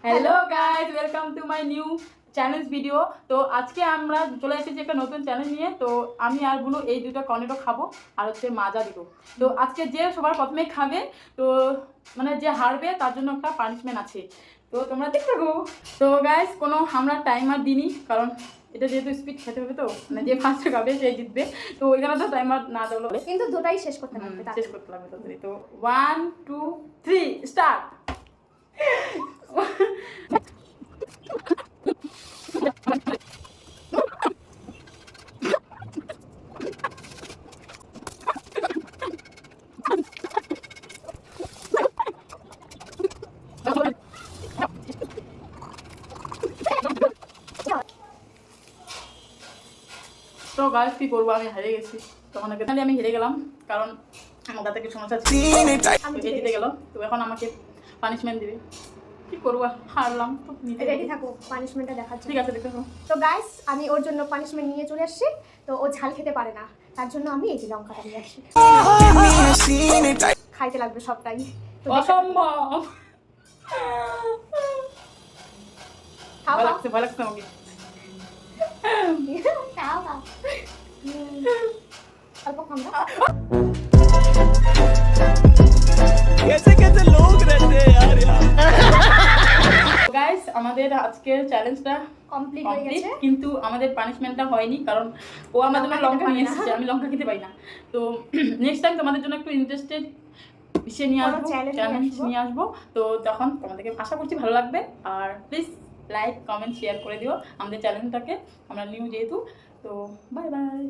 Hello guys, welcome to my new challenge video. তো আজকে আমরা চলে এসেছি একটা নতুন চ্যালেঞ্জ নিয়ে। তো আমি আর বুনু এই দুটো কর্নেটো খাবো আর হচ্ছে মাজা দুটো। তো আজকে যে সবার প্রথমে খাবে, তো মানে যে হারবে তার জন্য একটা পানিশমেন্ট আছে। তো তোমরা দেখতে থাকো। তো গাইজ কোনো আমরা টাইমার দিইনি, কারণ এটা যেহেতু স্পিড খেতে হবে, তো মানে যে ফার্স্ট খাবে সে জিতবে। তো ওইখানে তো টাইমার না দেওয়া, কিন্তু দুটাই শেষ করতে লাগবে, শেষ করতে লাগবে তাড়াতাড়ি। তো 1 2 3 স্টার্ট। তো গাইস কি করবো, আমি হেরে গেছি। তখন আমি হেরে গেলাম, কারণ আমার দাদা কিছু সমস্যা ছিল, আমি জিতে গেল। তো এখন আমাকে পানিশমেন্ট দিবে, কি করবো, হারলাম তো। রেডি থাকো পানিশমেন্টটা দেখার জন্য। ঠিক আছে, দেখো। তো গাইস আমি ওর জন্য পানিশমেন্ট নিয়ে চলে আসছি। তো ও ঝাল খেতে পারে না, তার জন্য আমি এই যে লঙ্কাটা নিয়ে আসছি। খাইতে লাগবে সবটাই, তো অসম্ভব। খাও ভালো লাগছে, ভালো লাগছে আমাকে। খাও খাও। অল্প খাও না। कैसे कैसे लोग रहते हैं यार গাইস আমাদের আজকের চ্যালেঞ্জটা কমপ্লিট হয়ে গেছে, কিন্তু আমাদের পানিশমেন্টটা হয়নি, কারণ ও আমার জন্য লঙ্কা নিয়ে এসেছে, আমি লঙ্কা খেতে পাই না। তো নেক্সট টাইম তোমাদের জন্য একটু ইন্টারেস্টেড বিষয় নিয়ে আসবো, চ্যালেঞ্জ নিয়ে আসবো। তো তখন তোমাদেরকে আশা করছি ভালো লাগবে। আর প্লিজ লাইক কমেন্ট শেয়ার করে দিও আমাদের চ্যালেঞ্জটাকে, আমরা নিউ যেহেতু। তো বাই বাই।